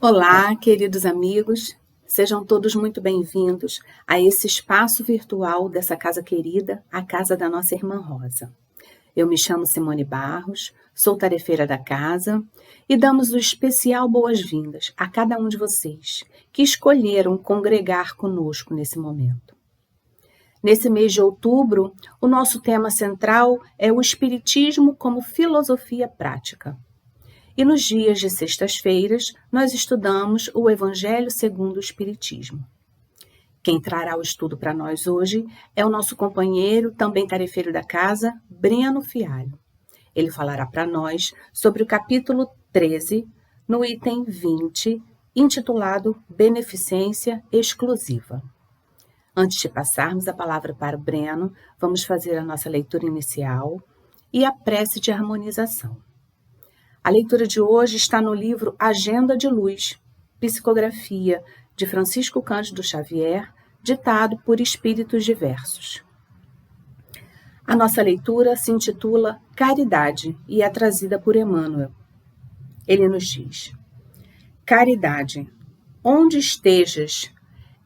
Olá, queridos amigos, sejam todos muito bem-vindos a esse espaço virtual dessa casa querida, a casa da nossa irmã Rosa. Eu me chamo Simone Barros, sou tarefeira da casa e damos o especial boas-vindas a cada um de vocês que escolheram congregar conosco nesse momento. Nesse mês de outubro, o nosso tema central é o Espiritismo como filosofia prática. E nos dias de sextas-feiras, nós estudamos o Evangelho segundo o Espiritismo. Quem trará o estudo para nós hoje é o nosso companheiro, também tarefeiro da casa, Breno Fialho. Ele falará para nós sobre o capítulo 13, no item 20, intitulado Beneficência Exclusiva. Antes de passarmos a palavra para o Breno, vamos fazer a nossa leitura inicial e a prece de harmonização. A leitura de hoje está no livro Agenda de Luz, Psicografia, de Francisco Cândido Xavier, ditado por espíritos diversos. A nossa leitura se intitula Caridade e é trazida por Emmanuel. Ele nos diz: Caridade, onde estejas,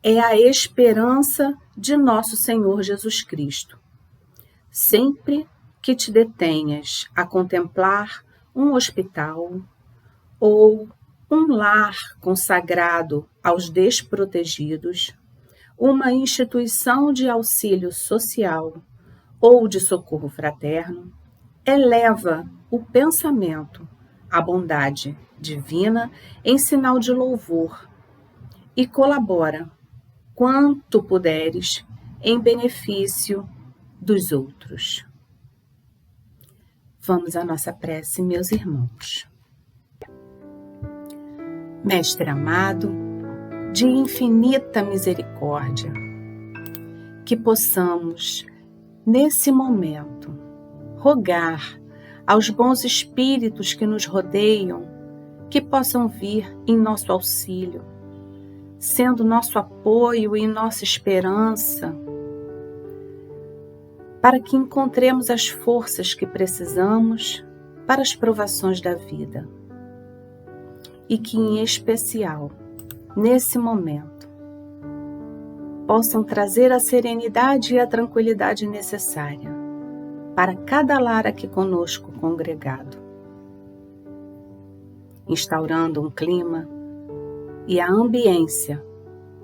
é a esperança de nosso Senhor Jesus Cristo. Sempre que te detenhas a contemplar um hospital ou um lar consagrado aos desprotegidos, uma instituição de auxílio social ou de socorro fraterno, eleva o pensamento à bondade divina em sinal de louvor e colabora, quanto puderes, em benefício dos outros. Vamos à nossa prece, meus irmãos. Mestre amado, de infinita misericórdia, que possamos, nesse momento, rogar aos bons espíritos que nos rodeiam, que possam vir em nosso auxílio, sendo nosso apoio e nossa esperança, para que encontremos as forças que precisamos para as provações da vida. E que, em especial, nesse momento, possam trazer a serenidade e a tranquilidade necessária para cada lar aqui conosco congregado, instaurando um clima e a ambiência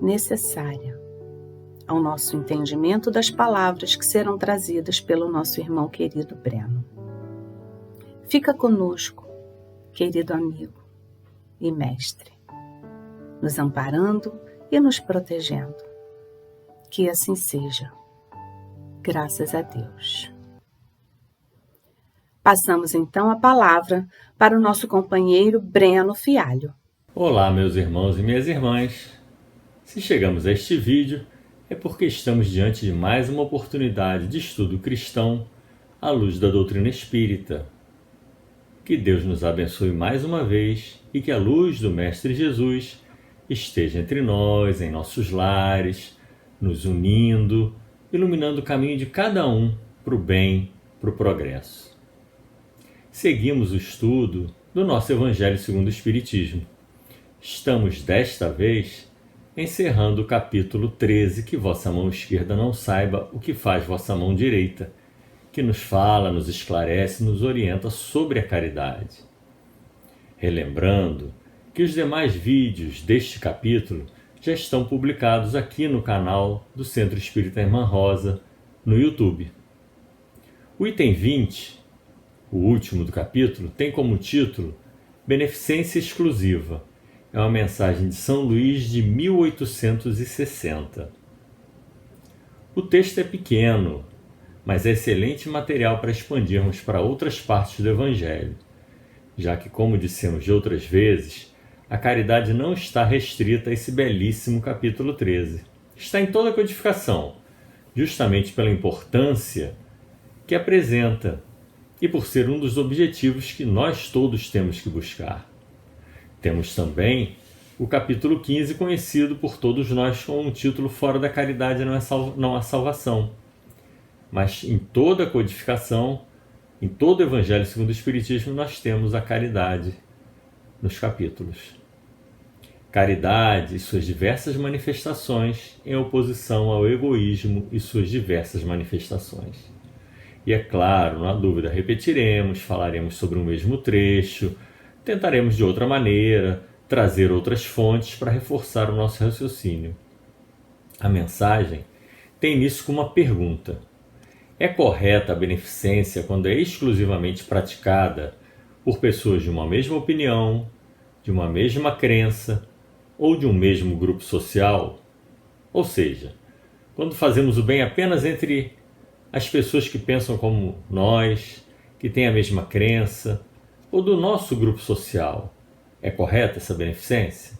necessária ao nosso entendimento das palavras que serão trazidas pelo nosso irmão querido Breno. Fica conosco, querido amigo e mestre, nos amparando e nos protegendo. Que assim seja. Graças a Deus. Passamos então a palavra para o nosso companheiro Breno Fialho. Olá, meus irmãos e minhas irmãs. Se chegamos a este vídeo, é porque estamos diante de mais uma oportunidade de estudo cristão à luz da doutrina espírita. Que Deus nos abençoe mais uma vez e que a luz do Mestre Jesus esteja entre nós, em nossos lares, nos unindo, iluminando o caminho de cada um para o bem, para o progresso. Seguimos o estudo do nosso Evangelho segundo o Espiritismo. Estamos, desta vez, encerrando o capítulo 13, que vossa mão esquerda não saiba o que faz vossa mão direita, que nos fala, nos esclarece, nos orienta sobre a caridade. Relembrando que os demais vídeos deste capítulo já estão publicados aqui no canal do Centro Espírita Irmã Rosa, no YouTube. O item 20, o último do capítulo, tem como título Beneficência Exclusiva. É uma mensagem de São Luís de 1860. O texto é pequeno, mas é excelente material para expandirmos para outras partes do Evangelho, já que, como dissemos de outras vezes, a caridade não está restrita a esse belíssimo capítulo 13. Está em toda a codificação, justamente pela importância que apresenta e por ser um dos objetivos que nós todos temos que buscar. Temos também o capítulo 15, conhecido por todos nós com o título Fora da Caridade não há salvação. Mas em toda a codificação, em todo o Evangelho segundo o Espiritismo, nós temos a caridade nos capítulos. Caridade e suas diversas manifestações em oposição ao egoísmo e suas diversas manifestações. E é claro, não há dúvida, repetiremos, falaremos sobre o mesmo trecho, tentaremos de outra maneira, trazer outras fontes para reforçar o nosso raciocínio. A mensagem tem início com uma pergunta. É correta a beneficência quando é exclusivamente praticada por pessoas de uma mesma opinião, de uma mesma crença ou de um mesmo grupo social? Ou seja, quando fazemos o bem apenas entre as pessoas que pensam como nós, que têm a mesma crença, ou do nosso grupo social, é correta essa beneficência?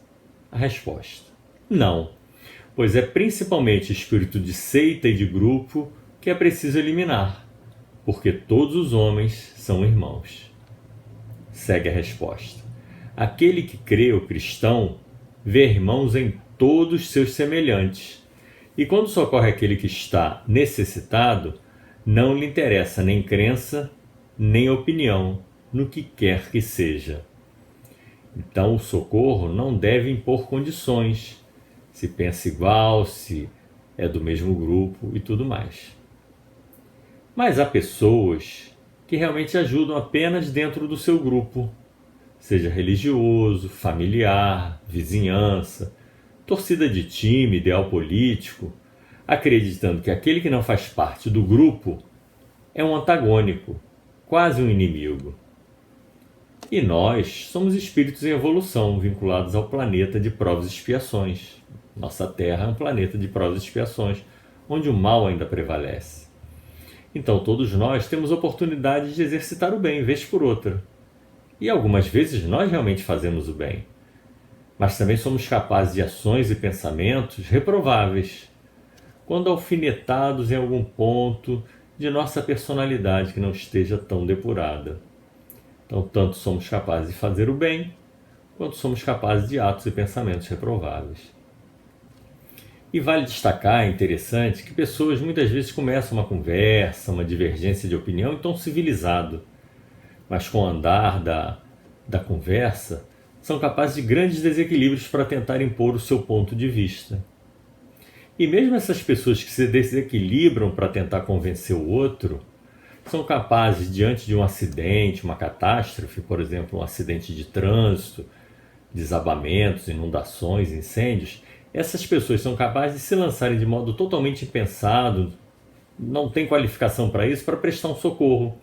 A resposta: não, pois é principalmente o espírito de seita e de grupo que é preciso eliminar, porque todos os homens são irmãos. Segue a resposta. Aquele que crê, o cristão, vê irmãos em todos seus semelhantes, e quando socorre aquele que está necessitado, não lhe interessa nem crença, nem opinião, no que quer que seja. Então o socorro não deve impor condições, se pensa igual, se é do mesmo grupo e tudo mais. Mas há pessoas que realmente ajudam apenas dentro do seu grupo, seja religioso, familiar, vizinhança, torcida de time, ideal político, acreditando que aquele que não faz parte do grupo é um antagônico, quase um inimigo. E nós somos espíritos em evolução, vinculados ao planeta de provas e expiações. Nossa Terra é um planeta de provas e expiações, onde o mal ainda prevalece. Então todos nós temos oportunidade de exercitar o bem, vez por outra. E algumas vezes nós realmente fazemos o bem. Mas também somos capazes de ações e pensamentos reprováveis, quando alfinetados em algum ponto de nossa personalidade que não esteja tão depurada. Então, tanto somos capazes de fazer o bem, quanto somos capazes de atos e pensamentos reprováveis. E vale destacar, é interessante, que pessoas muitas vezes começam uma conversa, uma divergência de opinião em tom civilizado, mas com o andar da conversa, são capazes de grandes desequilíbrios para tentar impor o seu ponto de vista. E mesmo essas pessoas que se desequilibram para tentar convencer o outro, são capazes, diante de um acidente, uma catástrofe, por exemplo, um acidente de trânsito, desabamentos, inundações, incêndios, essas pessoas são capazes de se lançarem de modo totalmente impensado, não tem qualificação para isso, para prestar um socorro,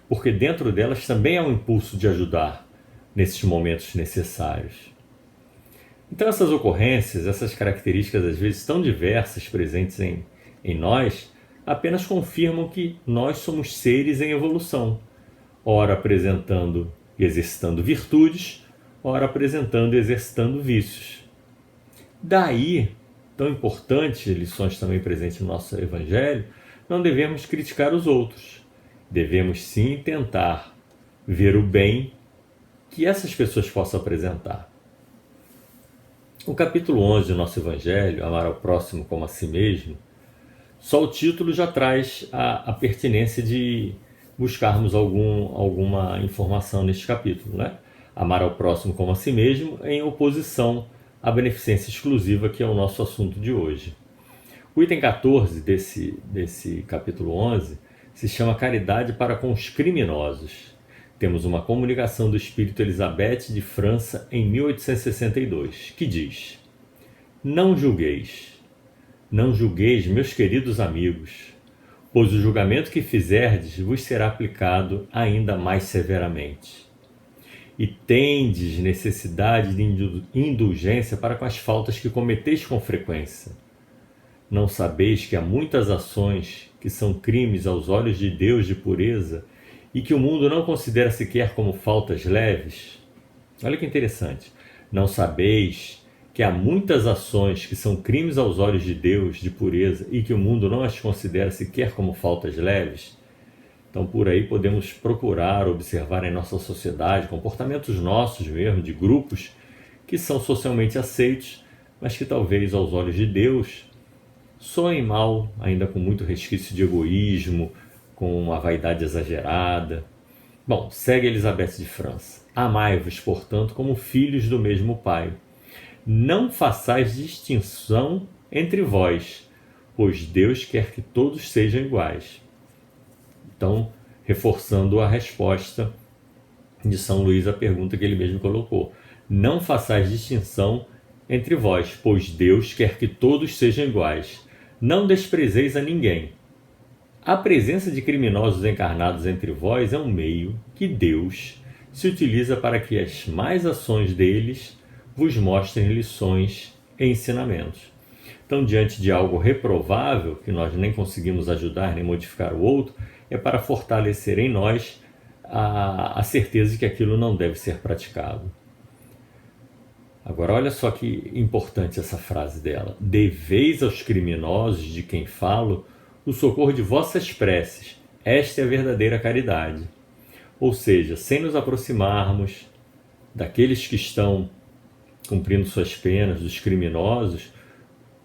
porque dentro delas também há um impulso de ajudar nesses momentos necessários. Então essas ocorrências, essas características às vezes tão diversas presentes em nós, apenas confirmam que nós somos seres em evolução, ora apresentando e exercitando virtudes, ora apresentando e exercitando vícios. Daí, tão importante, lições também presentes no nosso Evangelho, não devemos criticar os outros. Devemos sim tentar ver o bem que essas pessoas possam apresentar. O capítulo 11 do nosso Evangelho, Amar ao Próximo como a Si Mesmo, só o título já traz a pertinência de buscarmos alguma informação neste capítulo, né? Amar ao próximo como a si mesmo, em oposição à beneficência exclusiva, que é o nosso assunto de hoje. O item 14 desse capítulo 11 se chama Caridade para com os Criminosos. Temos uma comunicação do Espírito Elizabeth de França em 1862, que diz: Não julgueis, meus queridos amigos, pois o julgamento que fizerdes vos será aplicado ainda mais severamente. E tendes necessidade de indulgência para com as faltas que cometeis com frequência. Não sabeis que há muitas ações que são crimes aos olhos de Deus de pureza e que o mundo não considera sequer como faltas leves? Olha que interessante. Não sabeis que há muitas ações que são crimes aos olhos de Deus de pureza e que o mundo não as considera sequer como faltas leves? Então, por aí podemos procurar observar em nossa sociedade comportamentos nossos mesmo, de grupos que são socialmente aceitos, mas que talvez aos olhos de Deus soem mal, ainda com muito resquício de egoísmo, com uma vaidade exagerada. Bom, segue Elizabeth de França. Amai-vos, portanto, como filhos do mesmo Pai. não façais distinção entre vós, pois Deus quer que todos sejam iguais. Então, reforçando a resposta de São Luís à pergunta que ele mesmo colocou. Não façais distinção entre vós, pois Deus quer que todos sejam iguais. Não desprezeis a ninguém. A presença de criminosos encarnados entre vós é um meio que Deus se utiliza para que as más ações deles vos mostrem lições e ensinamentos. Então, diante de algo reprovável, que nós nem conseguimos ajudar nem modificar o outro, é para fortalecer em nós a certeza de que aquilo não deve ser praticado. Agora, olha só que importante essa frase dela. Deveis aos criminosos de quem falo o socorro de vossas preces. Esta é a verdadeira caridade. Ou seja, sem nos aproximarmos daqueles que estão cumprindo suas penas, dos criminosos,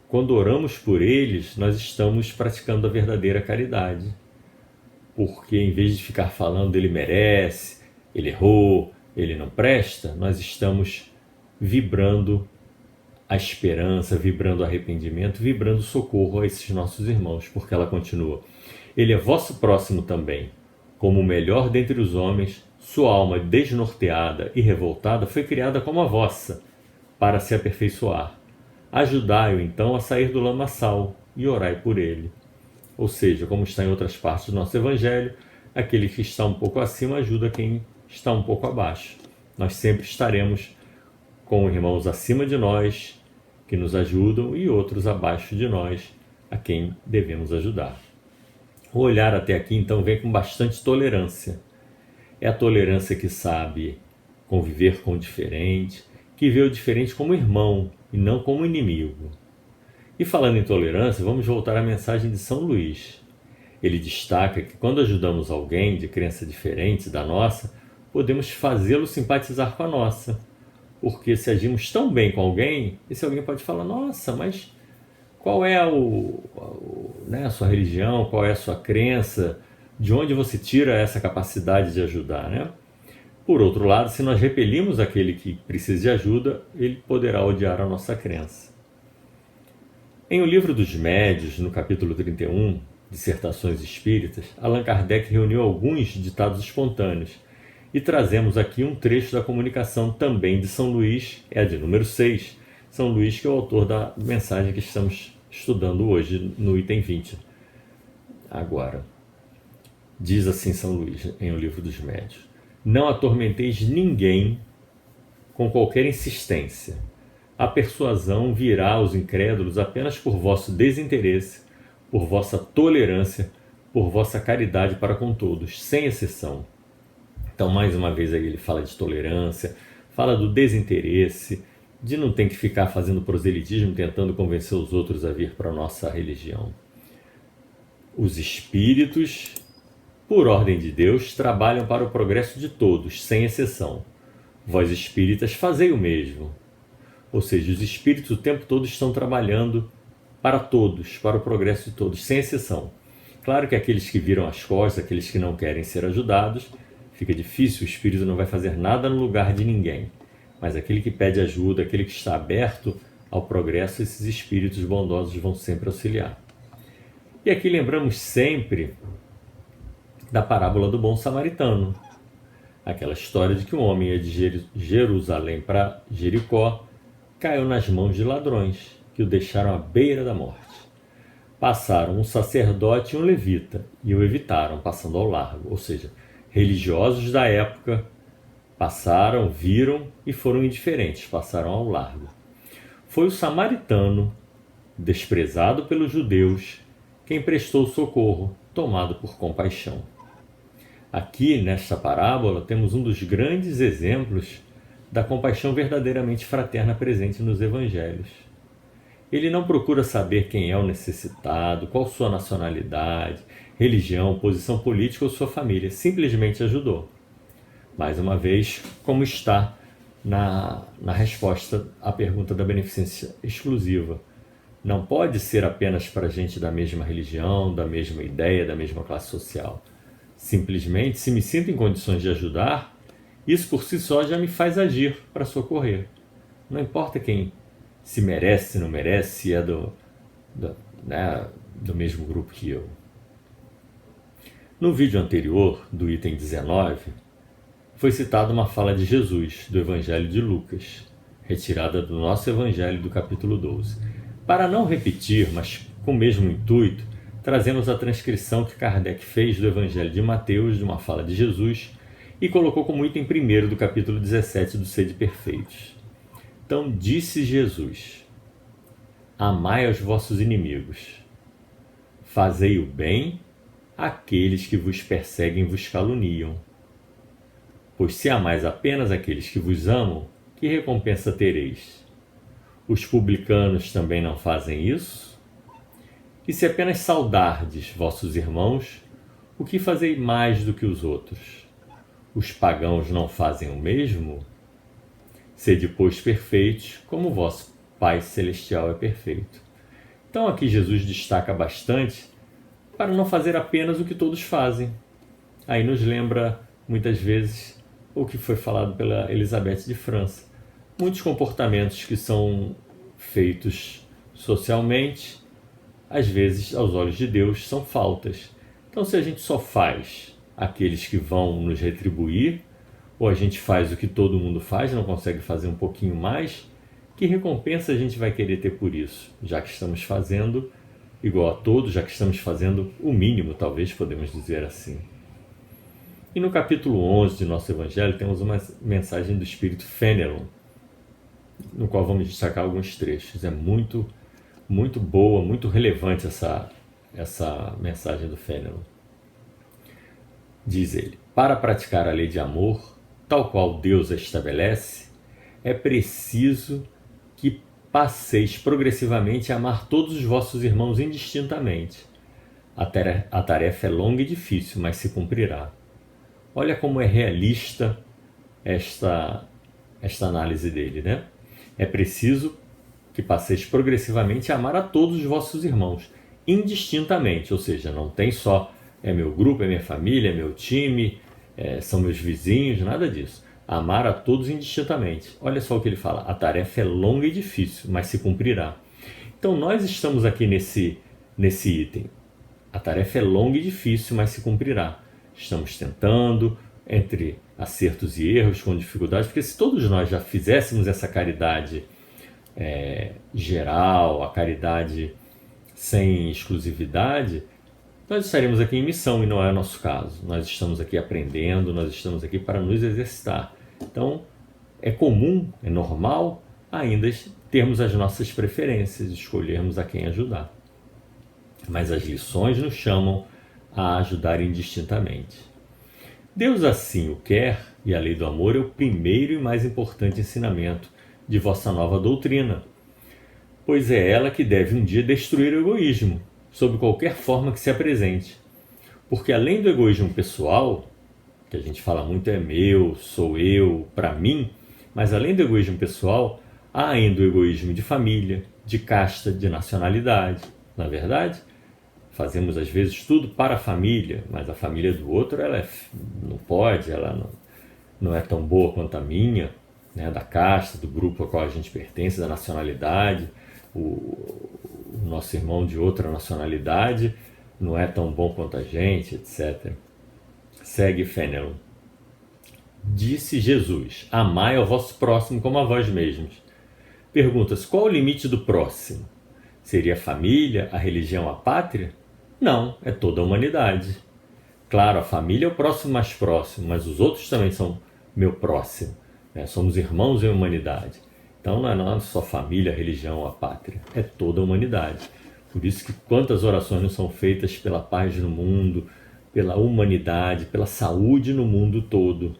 quando oramos por eles, nós estamos praticando a verdadeira caridade. Porque em vez de ficar falando ele merece, ele errou, ele não presta, nós estamos vibrando a esperança, vibrando o arrependimento, vibrando o socorro a esses nossos irmãos, porque ela continua. Ele é vosso próximo também. Como o melhor dentre os homens, sua alma desnorteada e revoltada foi criada como a vossa, para se aperfeiçoar. Ajudai-o então a sair do lamaçal e orai por ele. Ou seja, como está em outras partes do nosso Evangelho, aquele que está um pouco acima ajuda quem está um pouco abaixo. Nós sempre estaremos com irmãos acima de nós, que nos ajudam, e outros abaixo de nós, a quem devemos ajudar. O olhar até aqui, então, vem com bastante tolerância. É a tolerância que sabe conviver com o diferente, que vê o diferente como irmão e não como inimigo. E falando em tolerância, vamos voltar à mensagem de São Luís. Ele destaca que quando ajudamos alguém de crença diferente da nossa, podemos fazê-lo simpatizar com a nossa. Porque se agimos tão bem com alguém, esse alguém pode falar, nossa, mas qual é a sua religião, qual é a sua crença, de onde você tira essa capacidade de ajudar, né? Por outro lado, se nós repelimos aquele que precisa de ajuda, ele poderá odiar a nossa crença. Em O Livro dos Médios, no capítulo 31, Dissertações Espíritas, Allan Kardec reuniu alguns ditados espontâneos, e trazemos aqui um trecho da comunicação também de São Luís, é a de número 6, São Luís que é o autor da mensagem que estamos estudando hoje no item 20. Agora, diz assim São Luís em O Livro dos Médios: não atormenteis ninguém com qualquer insistência. A persuasão virá aos incrédulos apenas por vosso desinteresse, por vossa tolerância, por vossa caridade para com todos, sem exceção. Então, mais uma vez, aí ele fala de tolerância, fala do desinteresse, de não ter que ficar fazendo proselitismo, tentando convencer os outros a vir para a nossa religião. Os espíritos, por ordem de Deus, trabalham para o progresso de todos, sem exceção. Vós espíritas, fazei o mesmo. Ou seja, os espíritos o tempo todo estão trabalhando para todos, para o progresso de todos, sem exceção. Claro que aqueles que viram as costas, aqueles que não querem ser ajudados, fica difícil, o espírito não vai fazer nada no lugar de ninguém. Mas aquele que pede ajuda, aquele que está aberto ao progresso, esses espíritos bondosos vão sempre auxiliar. E aqui lembramos sempre da parábola do bom samaritano. Aquela história de que um homem ia de Jerusalém para Jericó, caiu nas mãos de ladrões, que o deixaram à beira da morte. Passaram um sacerdote e um levita, e o evitaram, passando ao largo. Ou seja, religiosos da época passaram, viram e foram indiferentes, passaram ao largo. Foi o samaritano, desprezado pelos judeus, quem prestou socorro, tomado por compaixão. Aqui, nesta parábola, temos um dos grandes exemplos da compaixão verdadeiramente fraterna presente nos evangelhos. Ele não procura saber quem é o necessitado, qual sua nacionalidade, religião, posição política ou sua família, simplesmente ajudou. Mais uma vez, como está na resposta à pergunta da beneficência exclusiva. Não pode ser apenas para gente da mesma religião, da mesma ideia, da mesma classe social. Simplesmente, se me sinto em condições de ajudar, isso por si só já me faz agir para socorrer. Não importa quem se merece, se não merece, se é do mesmo grupo que eu. No vídeo anterior, do item 19, foi citada uma fala de Jesus, do Evangelho de Lucas, retirada do nosso Evangelho do capítulo 12. Para não repetir, mas com o mesmo intuito, trazemos a transcrição que Kardec fez do Evangelho de Mateus, de uma fala de Jesus, e colocou como item primeiro do capítulo 17 do Sede Perfeitos. Então disse Jesus: amai aos vossos inimigos, fazei o bem àqueles que vos perseguem e vos caluniam. Pois se amais apenas aqueles que vos amam, que recompensa tereis? Os publicanos também não fazem isso? E se apenas saudardes vossos irmãos, o que fazei mais do que os outros? Os pagãos não fazem o mesmo? Sede, pois, perfeitos, como vosso Pai Celestial é perfeito. Então aqui Jesus destaca bastante para não fazer apenas o que todos fazem. Aí nos lembra, muitas vezes, o que foi falado pela Elizabeth de França. Muitos comportamentos que são feitos socialmente, às vezes, aos olhos de Deus, são faltas. Então, se a gente só faz aqueles que vão nos retribuir, ou a gente faz o que todo mundo faz, não consegue fazer um pouquinho mais, que recompensa a gente vai querer ter por isso? Já que estamos fazendo igual a todos, já que estamos fazendo o mínimo, talvez podemos dizer assim. E no capítulo 11 de nosso Evangelho temos uma mensagem do Espírito Fenelon, no qual vamos destacar alguns trechos. É muito boa, muito relevante essa mensagem do Fenelon. Diz ele: para praticar a lei de amor, tal qual Deus a estabelece, é preciso que passeis progressivamente a amar todos os vossos irmãos indistintamente. A tarefa é longa e difícil, mas se cumprirá. Olha como é realista esta análise dele, né? É preciso que passeis progressivamente a amar a todos os vossos irmãos, indistintamente, ou seja, não tem só é meu grupo, é minha família, é meu time, são meus vizinhos, nada disso. Amar a todos indistintamente. Olha só o que ele fala: a tarefa é longa e difícil, mas se cumprirá. Então nós estamos aqui nesse item. A tarefa é longa e difícil, mas se cumprirá. Estamos tentando, entre acertos e erros, com dificuldades, porque se todos nós já fizéssemos essa caridade geral, a caridade sem exclusividade, nós estaremos aqui em missão, e não é o nosso caso. Nós estamos aqui aprendendo, nós estamos aqui para nos exercitar. Então, é comum, é normal ainda termos as nossas preferências, escolhermos a quem ajudar. Mas as lições nos chamam a ajudar indistintamente. Deus assim o quer, e a lei do amor é o primeiro e mais importante ensinamento de vossa nova doutrina, pois é ela que deve um dia destruir o egoísmo, sob qualquer forma que se apresente. Porque além do egoísmo pessoal, que a gente fala muito é meu, sou eu, para mim, mas além do egoísmo pessoal, há ainda o egoísmo de família, de casta, de nacionalidade. Na verdade, fazemos às vezes tudo para a família, mas a família do outro ela não pode, ela não é tão boa quanto a minha, né, da casta, do grupo ao qual a gente pertence, da nacionalidade. O nosso irmão de outra nacionalidade não é tão bom quanto a gente, etc. Segue Fenelon. Disse Jesus: amai ao vosso próximo como a vós mesmos. Pergunta-se: qual o limite do próximo? Seria a família, a religião, a pátria? Não, é toda a humanidade. Claro, a família é o próximo mais próximo, mas os outros também são meu próximo, né? Somos irmãos em humanidade. Então não é só família, religião, a pátria, é toda a humanidade. Por isso que quantas orações não são feitas pela paz no mundo, pela humanidade, pela saúde no mundo todo.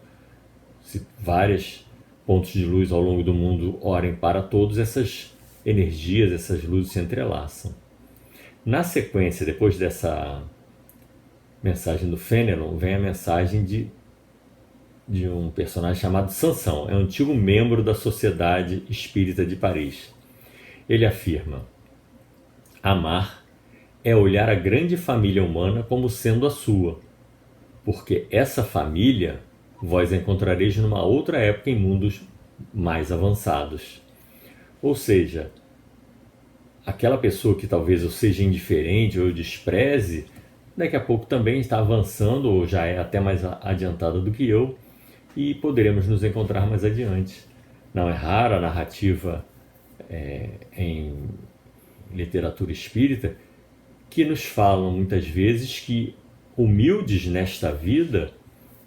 Se vários pontos de luz ao longo do mundo orem para todos, essas energias, essas luzes se entrelaçam. Na sequência, depois dessa mensagem do Fenelon, vem a mensagem de um personagem chamado Sansão. É um antigo membro da Sociedade Espírita de Paris. Ele afirma: amar é olhar a grande família humana como sendo a sua, porque essa família vós encontrareis numa outra época em mundos mais avançados. Ou seja, aquela pessoa que talvez eu seja indiferente ou eu despreze, daqui a pouco também está avançando ou já é até mais adiantada do que eu e poderemos nos encontrar mais adiante. Não é rara a narrativa em literatura espírita que nos falam muitas vezes que humildes nesta vida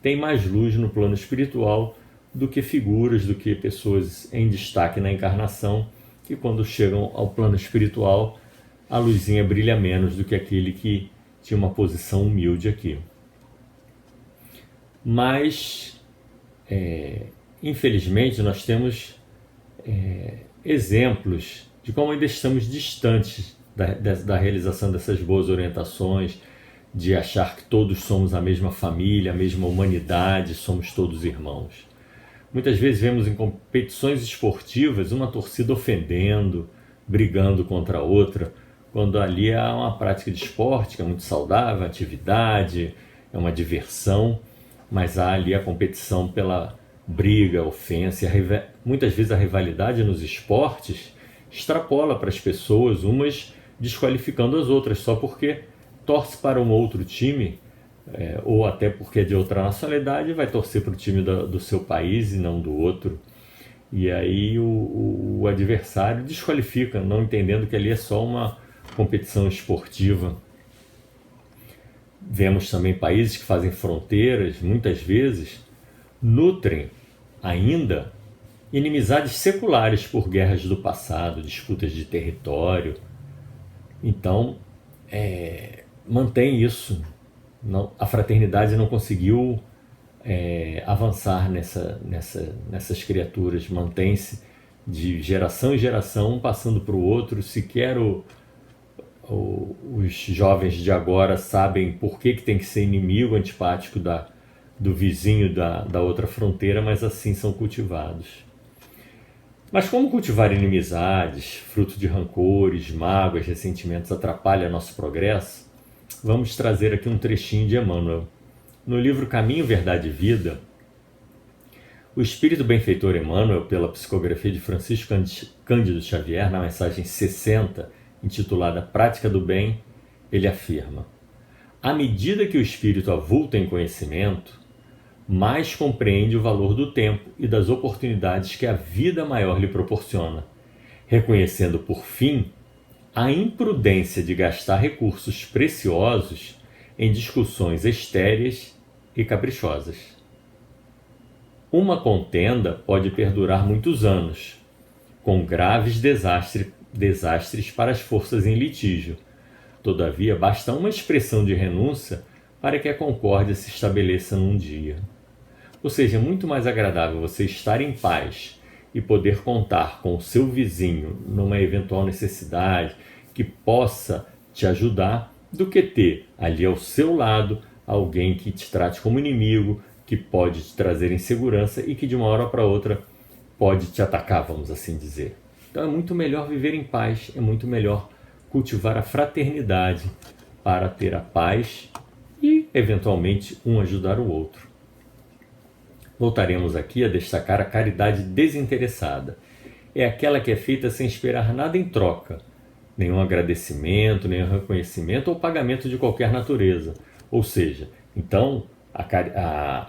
têm mais luz no plano espiritual do que figuras, do que pessoas em destaque na encarnação, que quando chegam ao plano espiritual a luzinha brilha menos do que aquele que tinha uma posição humilde aqui. Mas, infelizmente, nós temos exemplos de como ainda estamos distantes da realização dessas boas orientações, de achar que todos somos a mesma família, a mesma humanidade, somos todos irmãos. Muitas vezes vemos em competições esportivas uma torcida ofendendo, brigando contra a outra, quando ali há uma prática de esporte que é muito saudável, atividade, é uma diversão, mas há ali a competição pela briga, ofensa, e muitas vezes a rivalidade nos esportes extrapola para as pessoas, umas desqualificando as outras só porque torce para um outro time, ou até porque é de outra nacionalidade, vai torcer para o time do seu país e não do outro. E aí o adversário desqualifica, não entendendo que ali é só uma competição esportiva. Vemos também países que fazem fronteiras, muitas vezes, nutrem ainda inimizades seculares por guerras do passado, disputas de território. Então, mantém isso. A fraternidade não conseguiu avançar nessas criaturas, mantém-se de geração em geração, um passando para o outro. Sequer os jovens de agora sabem por que tem que ser inimigo, antipático do vizinho da outra fronteira, mas assim são cultivados. Mas como cultivar inimizades, fruto de rancores, mágoas, ressentimentos atrapalha nosso progresso? Vamos trazer aqui um trechinho de Emmanuel. No livro Caminho, Verdade e Vida, o espírito benfeitor Emmanuel, pela psicografia de Francisco Cândido Xavier, na mensagem 60, intitulada Prática do Bem, ele afirma: à medida que o espírito avulta em conhecimento, mais compreende o valor do tempo e das oportunidades que a vida maior lhe proporciona, reconhecendo, por fim, a imprudência de gastar recursos preciosos em discussões estéreis e caprichosas. Uma contenda pode perdurar muitos anos, com graves desastres para as forças em litígio. Todavia, basta uma expressão de renúncia para que a concórdia se estabeleça num dia. Ou seja, é muito mais agradável você estar em paz e poder contar com o seu vizinho numa eventual necessidade que possa te ajudar, do que ter ali ao seu lado alguém que te trate como inimigo, que pode te trazer insegurança e que de uma hora para outra pode te atacar, vamos assim dizer. Então é muito melhor viver em paz, é muito melhor cultivar a fraternidade para ter a paz e, eventualmente, um ajudar o outro. Voltaremos aqui a destacar a caridade desinteressada. É aquela que é feita sem esperar nada em troca, nenhum agradecimento, nenhum reconhecimento ou pagamento de qualquer natureza. Ou seja, então, a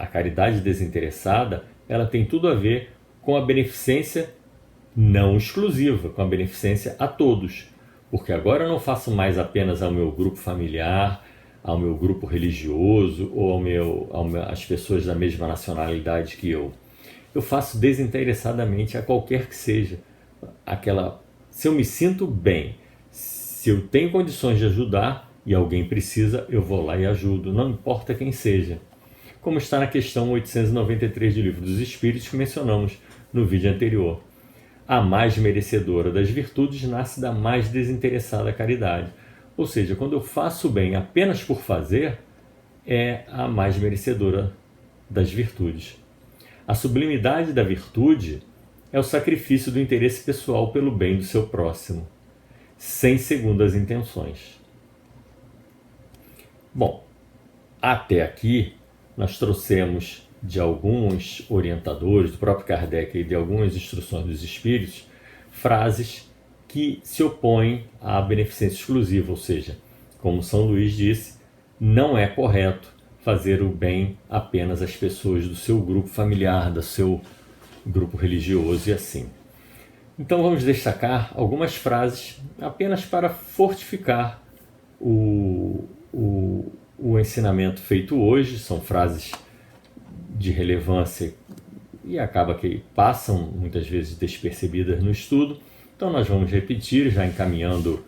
caridade desinteressada, ela tem tudo a ver com a beneficência não exclusiva, com a beneficência a todos. Porque agora eu não faço mais apenas ao meu grupo familiar, ao meu grupo religioso ou às pessoas da mesma nacionalidade que eu. Eu faço desinteressadamente a qualquer que seja. Se eu me sinto bem, se eu tenho condições de ajudar e alguém precisa, eu vou lá e ajudo, não importa quem seja. Como está na questão 893 do Livro dos Espíritos que mencionamos no vídeo anterior. A mais merecedora das virtudes nasce da mais desinteressada caridade. Ou seja, quando eu faço bem apenas por fazer, é a mais merecedora das virtudes. A sublimidade da virtude é o sacrifício do interesse pessoal pelo bem do seu próximo, sem segundas intenções. Bom, até aqui nós trouxemos de alguns orientadores, do próprio Kardec e de algumas instruções dos Espíritos, frases que se opõem à beneficência exclusiva, ou seja, como São Luís disse, não é correto fazer o bem apenas às pessoas do seu grupo familiar, do seu grupo religioso e assim. Então vamos destacar algumas frases apenas para fortificar o ensinamento feito hoje. São frases de relevância e acaba que passam muitas vezes despercebidas no estudo. Então nós vamos repetir, já encaminhando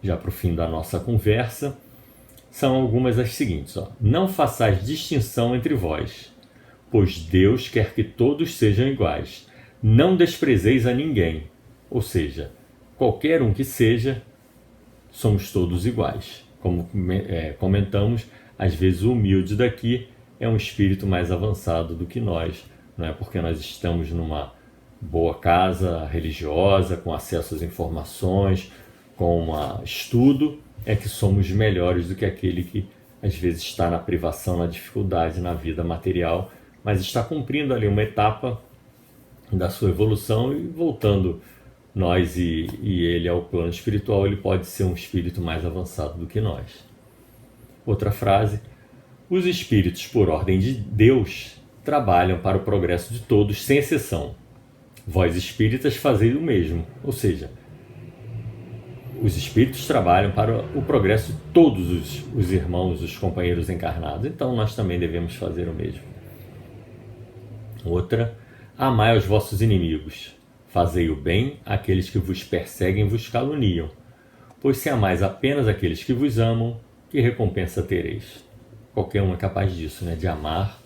já para o fim da nossa conversa. São algumas as seguintes. Não façais distinção entre vós, pois Deus quer que todos sejam iguais. Não desprezeis a ninguém, ou seja, qualquer um que seja, somos todos iguais. Como comentamos, às vezes o humilde daqui é um espírito mais avançado do que nós, não é porque nós estamos numa boa casa religiosa, com acesso às informações, com estudo, é que somos melhores do que aquele que às vezes está na privação, na dificuldade, na vida material, mas está cumprindo ali uma etapa da sua evolução e voltando nós e ele ao plano espiritual, ele pode ser um espírito mais avançado do que nós. Outra frase: os espíritos, por ordem de Deus, trabalham para o progresso de todos, sem exceção. Vós espíritas fazei o mesmo, ou seja, os espíritos trabalham para o progresso de todos os irmãos, os companheiros encarnados, então nós também devemos fazer o mesmo. Outra: amai aos vossos inimigos, fazei o bem àqueles que vos perseguem e vos caluniam, pois se amais apenas aqueles que vos amam, que recompensa tereis? Qualquer um é capaz disso, de amar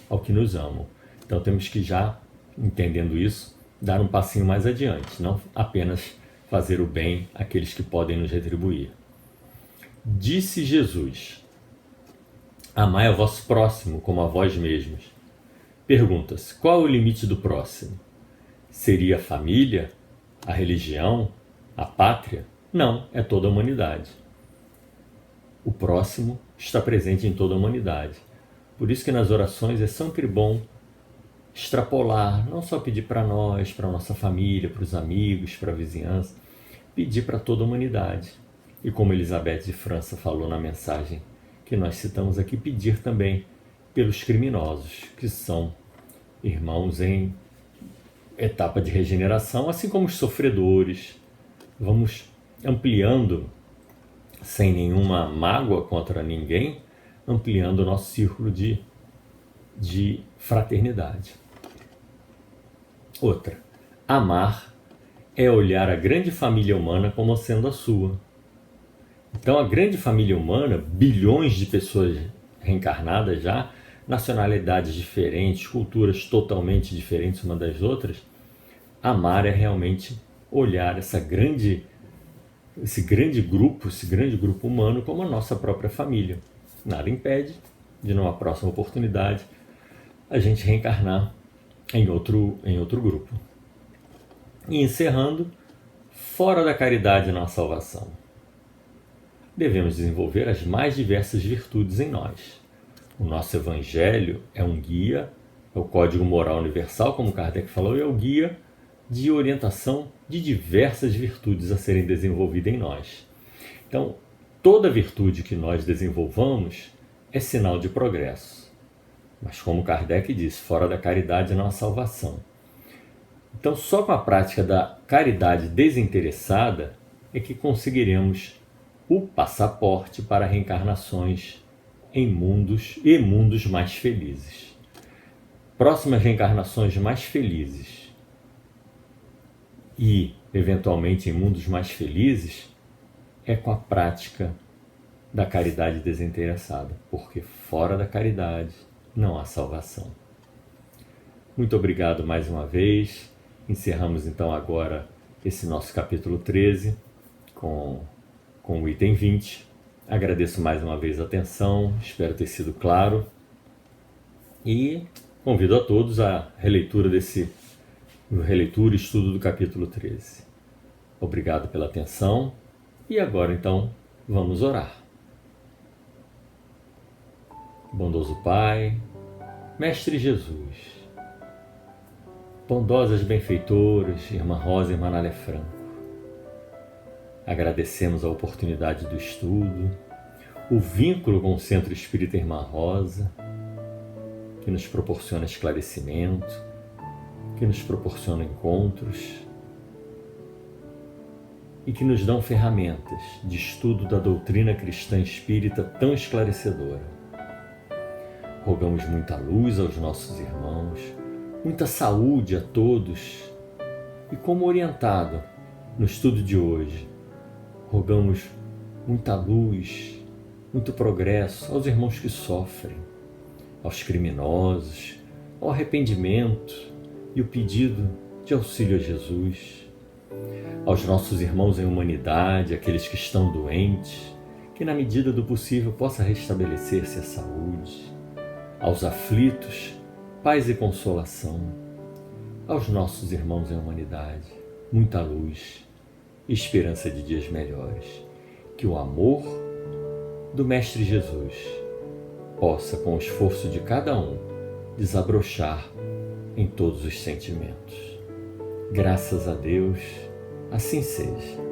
ao que nos amam. Então temos que já, entendendo isso, dar um passinho mais adiante, não apenas fazer o bem àqueles que podem nos retribuir. Disse Jesus: amai ao vosso próximo como a vós mesmos. Pergunta-se: qual é o limite do próximo? Seria a família? A religião? A pátria? Não, é toda a humanidade. O próximo está presente em toda a humanidade. Por isso que nas orações é sempre bom extrapolar, não só pedir para nós, para a nossa família, para os amigos, para a vizinhança, pedir para toda a humanidade. E como Elizabeth de França falou na mensagem que nós citamos aqui, pedir também pelos criminosos, que são irmãos em etapa de regeneração, assim como os sofredores. Vamos ampliando, sem nenhuma mágoa contra ninguém, ampliando o nosso círculo de fraternidade. Outra: amar é olhar a grande família humana como sendo a sua. Então a grande família humana, bilhões de pessoas reencarnadas já, nacionalidades diferentes, culturas totalmente diferentes uma das outras, amar é realmente olhar esse grande grupo humano como a nossa própria família. Nada impede de, numa próxima oportunidade, a gente reencarnar em outro grupo. E encerrando, fora da caridade não há salvação. Devemos desenvolver as mais diversas virtudes em nós. O nosso Evangelho é um guia, é o código moral universal, como Kardec falou, e é o guia de orientação de diversas virtudes a serem desenvolvidas em nós. Então, toda virtude que nós desenvolvamos é sinal de progresso. Mas como Kardec disse, fora da caridade não há salvação. Então, só com a prática da caridade desinteressada é que conseguiremos o passaporte para reencarnações em mundos mais felizes. Próximas reencarnações mais felizes e, eventualmente, em mundos mais felizes é com a prática da caridade desinteressada, porque fora da caridade não há salvação. Muito obrigado mais uma vez. Encerramos então agora esse nosso capítulo 13 com o item 20. Agradeço mais uma vez a atenção, espero ter sido claro e convido a todos à releitura e estudo do capítulo 13. Obrigado pela atenção e agora então vamos orar. Bondoso Pai, Mestre Jesus, bondosas benfeitoras, Irmã Rosa e Irmã Nália Franco. Agradecemos a oportunidade do estudo, o vínculo com o Centro Espírita Irmã Rosa, que nos proporciona esclarecimento, que nos proporciona encontros e que nos dão ferramentas de estudo da doutrina cristã espírita tão esclarecedora. Rogamos muita luz aos nossos irmãos, muita saúde a todos e, como orientado no estudo de hoje, rogamos muita luz, muito progresso aos irmãos que sofrem, aos criminosos, ao arrependimento e o pedido de auxílio a Jesus, aos nossos irmãos em humanidade, aqueles que estão doentes, que na medida do possível possa restabelecer-se a saúde, aos aflitos, paz e consolação, aos nossos irmãos em humanidade, muita luz e esperança de dias melhores. Que o amor do Mestre Jesus possa, com o esforço de cada um, desabrochar em todos os sentimentos. Graças a Deus, assim seja.